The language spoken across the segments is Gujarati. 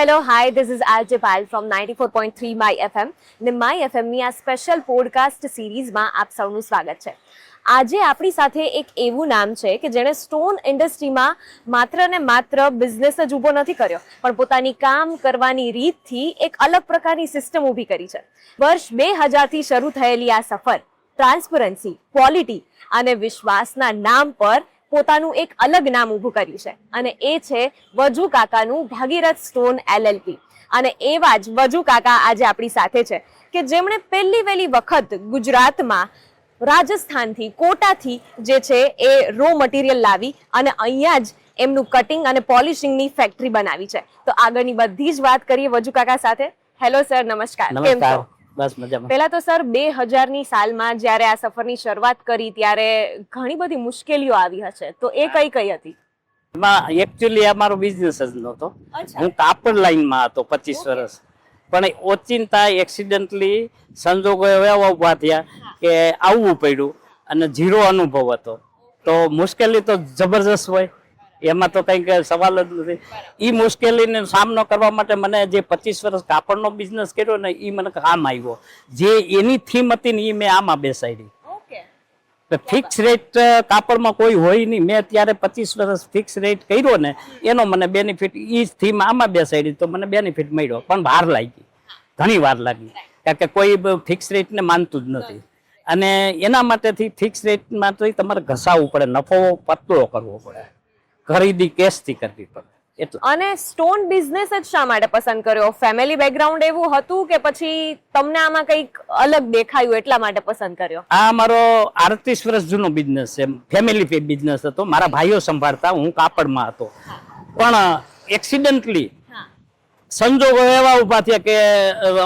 Hello hi this is RJ Payal from 94.3 my FM ને માય એફએમની આ સ્પેશિયલ પોડકાસ્ટ સિરીઝમાં આપ સૌનું સ્વાગત છે. આજે આપણી સાથે એક એવું નામ છે કે જેણે સ્ટોન ઇન્ડસ્ટ્રીમાં માત્ર ને માત્ર બિઝનેસ જ ઊભો નથી કર્યો, પણ પોતાની કામ કરવાની રીતથી એક અલગ પ્રકારની સિસ્ટમ ઊભી કરી છે. વર્ષ 2000થી શરૂ થયેલી આ સફર ટ્રાન્સપરન્સી, ક્વોલિટી અને વિશ્વાસના નામ પર પોતાનું એક અલગ નામ ઊભું કર્યું છે અને એ છે વજુ કાકાનું ભાગીરથ સ્ટોન LLP. અને એવા જ વજુ કાકા આજે આપણી સાથે છે કે જેમણે પહેલી વખત ગુજરાતમાં રાજસ્થાનથી, કોટાથી જે છે એ રો મટીરિયલ લાવી અને અહીંયા જ એમનું કટિંગ અને પોલિશિંગની ફેક્ટરી બનાવી છે. તો આગળની બધી જ વાત કરીએ વજુ કાકા સાથે. હેલો સર, નમસ્કાર. કેમ છો? બસ મજામાં. પહેલા તો સર 2000ની સાલમાં જ્યારે આ સફરની શરૂઆત કરી ત્યારે ઘણી બધી મુશ્કેલીઓ આવી હશે, તો એ કઈ હતી? એમાં એકચ્યુઅલી અમારો બિઝનેસ જ નહોતો. હું કાપડ લાઈનમાં હતો 25 વર્ષ, પણ ઓચિંતા એક્સિડન્ટલી સંજોગો એવા ઉભા થયા કે આવવું પડ્યું અને ઝીરો અનુભવ હતો. તો મુશ્કેલી તો જબરજસ્ત હોય, એમાં તો કંઈક સવાલ જ નથી. એ મુશ્કેલીનો સામનો કરવા માટે મને જે 25 વર્ષ કાપડનો બિઝનેસ કર્યો ને એ મને કામ આવ્યો. જે એની થીમ હતી ને એ મેં આમાં બેસાડી. ફિક્સ રેટ કાપડમાં કોઈ હોય નહીં. મેં ત્યારે 25 વર્ષ ફિક્સ રેટ કર્યો ને એનો મને બેનિફિટ, એ થીમ આમાં બેસાડી તો મને બેનિફિટ મળ્યો. પણ વાર લાગી, ઘણી વાર લાગી, કારણ કે કોઈ ફિક્સ રેટને માનતું જ નથી. અને એના માટેથી ફિક્સ રેટમાં તો તમારે ઘસાવવું પડે, નફો પતલો કરવો પડે, ખરીદી કેશથી કરવી પડે. અને સ્ટોન બિઝનેસ જ શા માટે પસંદ કર્યો? ફેમિલી બેકગ્રાઉન્ડ એવું હતું કે પછી તમને આમાં કંઈક અલગ દેખાયું એટલા માટે પસંદ કર્યો? આ મારો 38 વર્ષ જૂનો બિઝનેસ છે, ફેમિલી બિઝનેસ હતો. મારા ભાઈઓ સંભાળતા, હું કાપડમાં હતો. પણ એક્સિડન્ટલી સંજોગો એવા ઉભા થયા કે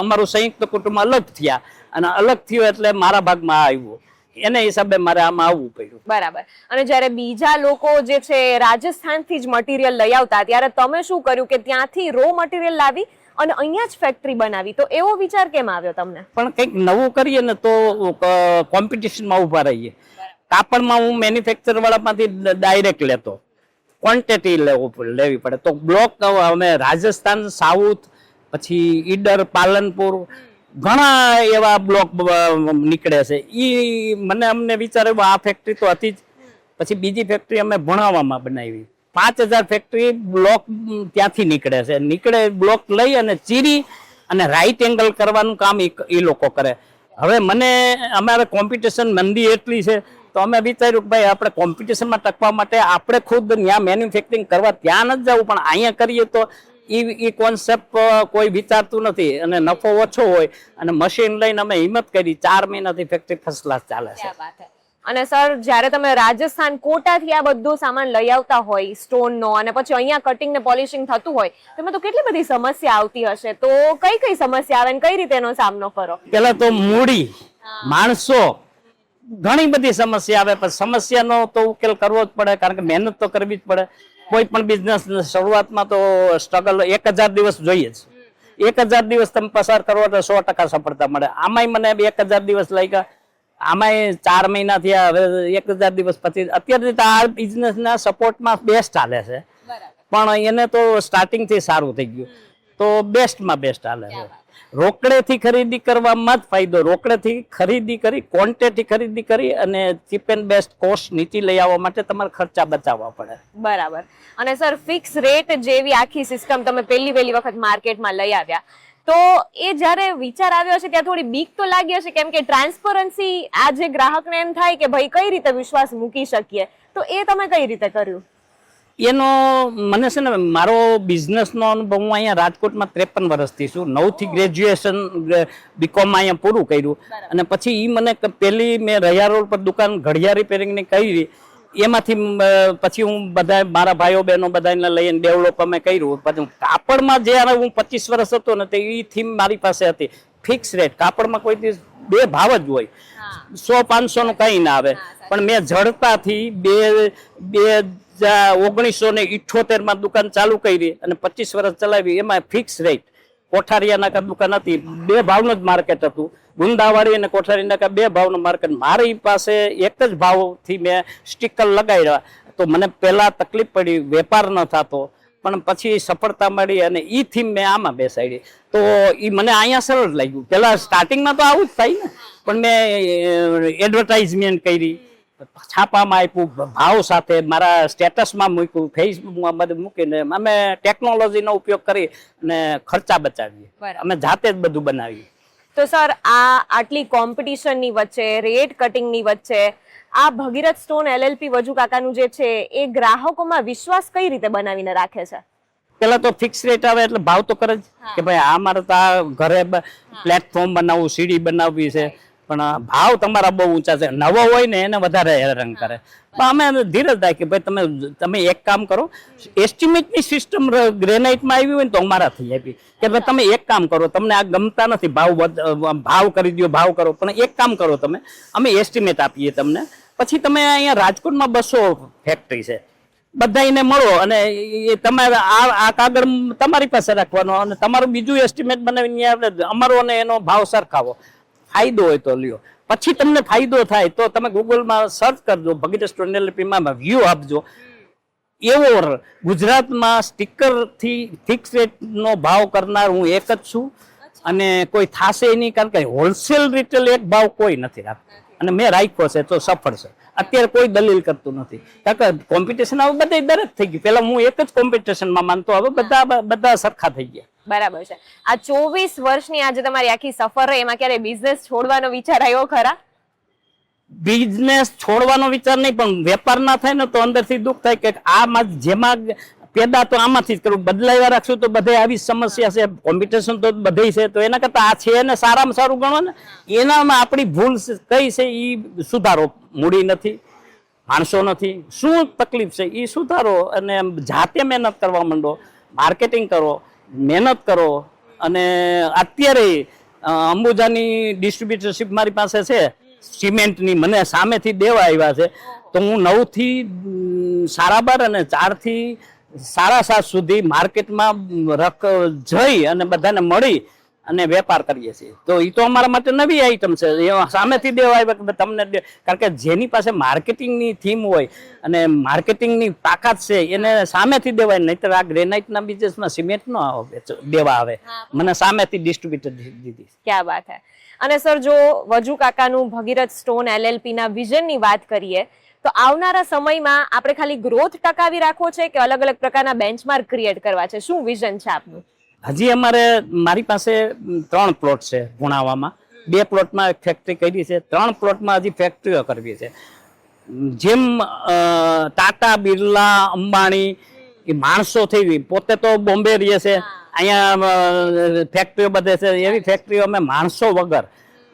અમારું સંયુક્ત કુટુંબ અલગ થયા અને અલગ થયું એટલે મારા ભાગમાં આવ્યું. એને હિસાબે મારે આમાં આવવું પડ્યું. બરાબર. અને જ્યારે બીજા લોકો જે છે રાજસ્થાનથી જ મટીરિયલ લઈ આવતા, ત્યારે તમે શું કર્યું કે ત્યાંથી રો મટીરિયલ લાવી અને અહીંયા જ ફેક્ટરી બનાવી? તો એવો વિચાર કેમ આવ્યો તમને? પણ કંઈક નવું કરીએ ને તો કોમ્પિટિશનમાં ઉભા રહીએ. કાપડમાં હું મેન્યુફેક્ચર વાળામાંથી ડાયરેક્ટ લેતો, ક્વોન્ટિટી લેવી પડે. તો બ્લોક અમે રાજસ્થાન, સાઉથ, પછી ઈડર, પાલનપુર, ઘણા એવા બ્લોક નીકળે છે. અમને વિચાર આવ્યો આ ફેક્ટરી તો હતી જ. પછી બીજી ફેક્ટરી અમે ભણાવવામાં બનાવી. 5000 ફેક્ટરી બ્લોક ત્યાંથી નીકળે છે. નીકળે બ્લોક લઈ અને ચીરી અને રાઈટ એંગલ કરવાનું કામ એ લોકો કરે. હવે અમારે કોમ્પિટિશન મંદી એટલી છે તો અમે વિચાર્યું કે ભાઈ આપણે કોમ્પિટિશનમાં ટકવા માટે આપણે ખુદ ત્યાં મેન્યુફેક્ચરિંગ કરવા ત્યાં નથી જવું, પણ અહીંયા કરીએ તો એ કોન્સેપ્ટ કોઈ વિચારતું નથી અને નફો ઓછો હોય. અને મશીન લઈને અમે હિંમત કરી. 4 મહિનાથી ફેક્ટરી ફર્સ્ટ ક્લાસ ચાલે છે. અને સર, જ્યારે તમે રાજસ્થાન, કોટાથી આ બધો સામાન લઈ આવતા હોય સ્ટોનનો, અને પછી અહીંયા કટિંગ ને પોલિશિંગ થતું હોય, તો એમાં તો કેટલી બધી સમસ્યા આવતી હશે. તો કઈ સમસ્યા આવે અને કઈ રીતે એનો સામનો કરો? પેલા તો મૂડી, માણસો, ઘણી બધી સમસ્યા આવે. પણ સમસ્યાનો તો ઉકેલ કરવો જ પડે, કારણ કે મહેનત તો કરવી જ પડે. કોઈ પણ બિઝનેસ શરૂઆતમાં તો સ્ટ્રગલ 1000 દિવસ જોઈએ જ. 1000 દિવસ તમે પસાર કરો તો 100% સફળતા મળે. આમાંય મને 1000 દિવસ લાગ્યા, આમાંય 4 મહિના થયા. હવે 1000 દિવસ પછી અત્યારે આ બિઝનેસના સપોર્ટમાં બેસ્ટ ચાલે છે. પણ એને તો સ્ટાર્ટિંગથી સારું થઈ ગયું, તો બેસ્ટમાં બેસ્ટ ચાલે છે. રોકડેથી ખરીદી કરવામાં જ ફાયદો. રોકડેથી ખરીદી કરી, ક્વોન્ટિટી ખરીદી કરી અને ચીપ એન્ડ બેસ્ટ કોસ્ટ નીચે લઈ આવવા માટે તમારે ખર્ચા બચાવવા પડે. બરાબર. અને સર, ફિક્સ રેટ જેવી આખી સિસ્ટમ તમે પહેલી વખત માર્કેટમાં લઈ આવ્યા, તો એ જ્યારે વિચાર આવ્યો હશે ત્યાં થોડી બીક તો લાગી હશે, કેમ કે ટ્રાન્સપરન્સી આજે ગ્રાહકને એમ થાય કે ભાઈ કઈ રીતે વિશ્વાસ મૂકી શકીએ, તો એ તમે કઈ રીતે કર્યું? એનો મને છે ને, મારો બિઝનેસનો અનુભવ, હું અહીંયા રાજકોટમાં 53 વર્ષથી છું. 9થી ગ્રેજ્યુએશન બીકોમ અહીંયા પૂરું કર્યું. અને પછી મને પેલી મેં રહ્યા રોડ પર દુકાન ઘડિયાળ રિપેરિંગની કરી. એમાંથી પછી હું બધા મારા ભાઈઓ બહેનો બધાને લઈને ડેવલપ અમે કર્યું. પછી કાપડમાં જ્યારે હું 25 વર્ષ હતો ને તો એ થીમ મારી પાસે હતી, ફિક્સ રેટ. કાપડમાં કોઈ દિવસ બે ભાવ જ હોય, 100-500 નું કંઈ ના આવે. પણ મેં જડતાથી 1978માં દુકાન ચાલુ કરી અને 25 વર્ષ ચલાવી. એમાં ફિક્સ રેટ, કોઠારીયા દુકાન હતી, 2 ભાવનું જ માર્કેટ હતું. ગુંદાવાડી અને કોઠારી નાકા 2 ભાવનું માર્કેટ. મારી પાસે એક જ ભાવથી મેં સ્ટીકર લગાવ્યા. તો મને પહેલા તકલીફ પડી, વેપાર ન થતો. પણ પછી સફળતા મળી અને ઈ થીમ મેં આમાં બેસાડી. તો ઈ મને અહીંયા સરળ લાગ્યું. પેલા સ્ટાર્ટિંગમાં તો આવું જ થાય ને, પણ મેં એડવર્ટાઇઝમેન્ટ કરી, છાપામાં આપ્યું, ભાવ સાથે મારા સ્ટેટસમાં મૂક્યું, ફેસબુકમાં બધું મૂકીને અમે ટેકનોલોજીનો ઉપયોગ કરી અને ખર્ચા બચાવીએ. અમે જાતે જ બધું બનાવીએ. તો સર, આ આટલી કોમ્પિટિશનની વચ્ચે, રેટ કટિંગની વચ્ચે આ ભગીરથ સ્ટોન એલએલપી વજુ કાકાનું જે છે એ ગ્રાહકોમાં વિશ્વાસ કઈ રીતે બનાવીને રાખે છે? પેલા તો ફિક્સ રેટ આવે એટલે ભાવ તો કરે જ કે ભાઈ આ મારે તો આ ઘરે પ્લેટફોર્મ બનાવવું, સીડી બનાવવી છે, પણ ભાવ તમારા બહુ ઊંચા છે. નવો હોય ને એને વધારે હેરાન કરે. પણ અમે ધીરજ રાખી, ભાઈ તમે એક કામ કરો, એસ્ટિમેટની સિસ્ટમ ગ્રેનાઇટમાં આવી હોય ને તો અમારાથી આપી કે ભાઈ તમે એક કામ કરો, તમને આ ગમતા નથી, ભાવ કરી દો, ભાવ કરો, પણ એક કામ કરો, તમે અમે એસ્ટિમેટ આપીએ તમને. પછી તમે અહીંયા રાજકોટમાં 200 ફેક્ટરી છે, બધાને મળો અને એ તમારે આ કાગળ તમારી પાસે રાખવાનો અને તમારું બીજું એસ્ટિમેટ બનાવીને આપણે અમારો અને એનો ભાવ સરખાવો. ફાયદો હોય તો લ્યો. પછી તમને ફાયદો થાય તો તમે ગૂગલમાં સર્ચ કરજો, ભગીરથ સ્ટોન એલએલપીમાં વ્યૂ આપજો. એવો ગુજરાતમાં સ્ટીકરથી ફિક્સ રેટનો ભાવ કરનાર હું એક જ છું અને કોઈ થાશે નહીં, કારણ કે હોલસેલ રિટેલ એક ભાવ કોઈ નથી રાખતું અને મેં રાખ્યો છે તો સફળ છે. અત્યારે કોઈ દલીલ કરતું નથી, કારણ કે કોમ્પિટિશન હવે બધા દરેક થઈ ગયું. પેલા હું એક જ કોમ્પિટિશનમાં માનતો, હવે બધા સરખા થઈ ગયા. બરાબર છે. આ 24 વર્ષની આજે તમારી આખી સફર રહી, એમાં ક્યારે બિઝનેસ છોડવાનો વિચાર આવ્યો ખરા? બિઝનેસ છોડવાનો વિચાર નહીં, પણ વેપાર ના થાય ને તો અંદરથી દુઃખ થાય કે આમાં જેમાં પેદા તો આમાંથી જ કરવું. બદલાવ્યા રાખશું તો બધે આવી સમસ્યા છે, કોમ્પિટિશન તો બધે છે, તો એના કરતા આ છે ને સારામાં સારું ગણો ને. એનામાં આપણી ભૂલ કઈ છે એ સુધારો. મૂડી નથી, માણસો નથી, શું તકલીફ છે એ સુધારો અને જાતે મહેનત કરવા માંડો, માર્કેટિંગ કરો, મહેનત કરો. અને અત્યારે અંબુજાની ડિસ્ટ્રીબ્યુટરશીપ મારી પાસે છે સિમેન્ટની, મને સામેથી દેવા આવ્યા છે, તો હું 9 થી 12:30 અને 4 થી 7:30 સુધી માર્કેટમાં જઈ અને બધાને મળી અને વેપાર કરીએ છીએ. તો એ તો અમારા માટે નવી આઈટમ છે, સામેથી દેવા આવ્યા કે તમને, કારણ કે જેની પાસે માર્કેટિંગની થીમ હોય અને માર્કેટિંગની તાકાત છે એને સામેથી દેવાય. નહીતર આ ગ્રેનાઇટના બિઝનેસમાં સિમેન્ટ નો દેવા આવે, મને સામેથી ડિસ્ટ્રીબ્યુટર દીધી. ક્યાં વાત હે. અને સર, જો વજુ કાકાનું ભગીરથ સ્ટોન એલએલપી ના વિઝનની વાત કરીએ તો આવનારા સમયમાં આપણે ખાલી ગ્રોથ ટકાવી રાખવો છે કે અલગ અલગ પ્રકારના બેન્ચમાર્ક ક્રિએટ કરવા છે? શું વિઝન છે આપનું? હજી મારી પાસે 3 પ્લોટ છે ભુણાવામાં. 2 પ્લોટમાં ફેક્ટરી કરી છે, 3 પ્લોટમાં હજી ફેક્ટરીઓ કરવી છે. જેમ ટાટા, બિરલા, અંબાણી એ માણસો થઈ, પોતે તો બોમ્બે રહે છે, અહીંયા ફેક્ટરીઓ બધે છે, એવી ફેક્ટરીઓ અમે માણસો વગર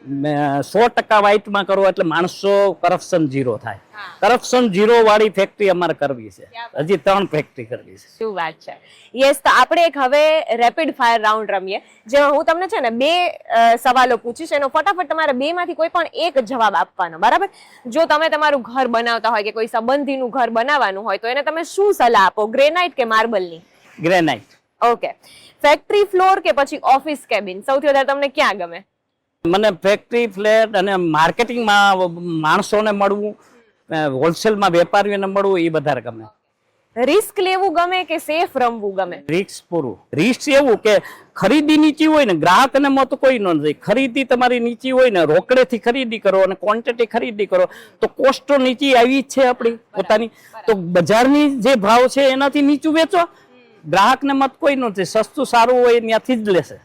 100% વ્હાઇટમાં કરો એટલે માણસો કરપ્શન 0 થાય. કરપ્શન 0 વાળી ફેક્ટરી અમારે કરવી છે. હજી 3 ફેક્ટરી કરવી છે. શું વાત છે. યસ, તો આપણે એક હવે રેપિડ ફાયર રાઉન્ડ રમીએ, જેમાં હું તમને છે ને 2 સવાલો પૂછીશ, એનો ફટાફટ તમારે 2 માંથી કોઈ પણ એક જવાબ આપવાનો. બરાબર? જો તમે તમારું ઘર બનાવતા હોય કે કોઈ સંબંધીનું ઘર બનાવવાનું હોય તો એને તમે શું સલાહ આપો, ગ્રેનાઇટ કે માર્બલની? ગ્રેનાઇટ. ઓકે. ફેક્ટરી ફ્લોર કે પછી ઓફિસ કેબિન, સૌથી વધારે તમને ક્યાં ગમે? મને ફેક્ટરી, ફ્લેટ અને માર્કેટિંગમાં માણસોને મળવું, હોલસેલમાં વેપારીઓને મળવું એ વધારે ગમે. રિસ્ક લેવું ગમે કે સેફ રમવું ગમે? રિસ્ક પૂરું. રિસ્ક એવું કે ખરીદી નીચી હોય ને, ગ્રાહકને મત કોઈ ન જાય. ખરીદી તમારી નીચી હોય ને, રોકડેથી ખરીદી કરો અને ક્વોન્ટિટી ખરીદી કરો તો કોસ્ટો નીચી આવી જ છે આપણી પોતાની. તો બજારની જે ભાવ છે એનાથી નીચું વેચો, ગ્રાહકને મત કોઈ ન જાય. સસ્તું સારું હોય ત્યાંથી જ લેશે.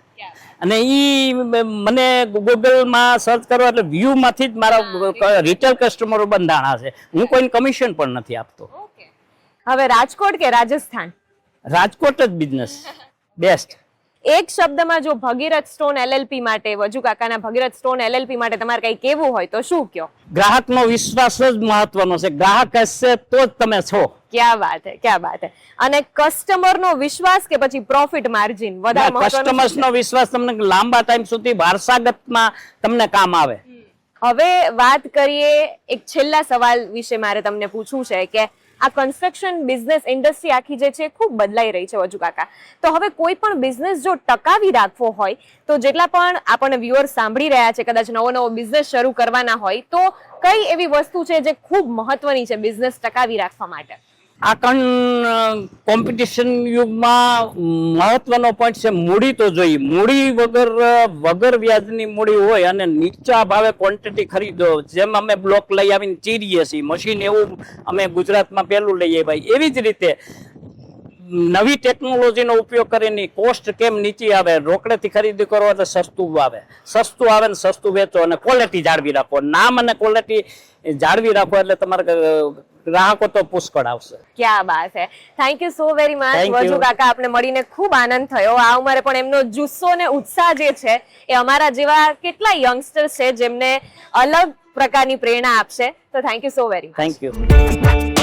અને ઈ મને ગૂગલમાં સર્ચ કરો એટલે વ્યૂ માંથી જ મારા રિટેલ કસ્ટમરો બંધાણા છે. હું કોઈને કમિશન પણ નથી આપતો. હવે રાજકોટ કે રાજસ્થાન? રાજકોટ જ બિઝનેસ બેસ્ટ. એક શબ્દમાં જો ભગીરથ સ્ટોન એલએલપી માટે, વજુ કાકાના ભગીરથ સ્ટોન એલએલપી માટે તમારે કઈ કહેવું હોય તો શું કયો? ગ્રાહકનો વિશ્વાસ જ મહત્વનો છે. ગ્રાહક હશે તો જ તમે છો. ક્યાં વાત હે, ક્યાં વાત હે. અને કસ્ટમરનો વિશ્વાસ કે પછી પ્રોફિટ માર્જિન વધારે મહત્વનું? કસ્ટમર્સનો વિશ્વાસ તમને લાંબા ટાઈમ સુધી વારસાગતમાં તમને કામ આવે. હવે વાત કરીએ, એક છેલ્લા સવાલ વિશે મારે તમને પૂછવું છે કે આ કન્સ્ટ્રક્શન બિઝનેસ ઇન્ડસ્ટ્રી આખી જે છે ખૂબ બદલાઈ રહી છે વજુ કાકા. તો હવે કોઈ પણ બિઝનેસ જો ટકાવી રાખવો હોય તો જેટલા પણ આપણને વ્યુઅર્સ સાંભળી રહ્યા છે, કદાચ નવો બિઝનેસ શરૂ કરવાના હોય, તો કઈ એવી વસ્તુ છે જે ખૂબ મહત્વની છે બિઝનેસ ટકાવી રાખવા માટે? આ કોમ્પિટિશન યુગમાં મહત્વનો પોઈન્ટ છે મૂડી તો જોઈએ. મૂડી વગર વ્યાજની મૂડી હોય અને નીચા ભાવે ક્વોન્ટિટી ખરીદો, જેમ અમે બ્લોક લઈ આવીને ચીરીએ છીએ, મશીન એવું અમે ગુજરાતમાં પહેલું લઈએ ભાઈ, એવી જ રીતે નવી ટેકનોલોજીનો ઉપયોગ કરીને કોસ્ટ કેમ નીચી આવે, રોકડેથી ખરીદી કરો એટલે સસ્તું આવે ને સસ્તું વેચો અને ક્વોલિટી જાળવી રાખો. નામ અને ક્વોલિટી જાળવી રાખો એટલે તમારે ગ્રાહકો તો પુષ્કળ આવશે. ક્યાં બાત છે. Thank you so very much Thank you. Vaju કાકા, આપને મળીને ખૂબ આનંદ થયો. આ ઉંમરે પણ એમનો જુસ્સો ને ઉત્સાહ જે છે એ અમારા જેવા કેટલા યંગસ્ટર્સ છે જેમને અલગ પ્રકારની પ્રેરણા આપશે. તો thank you so very much. Thank you.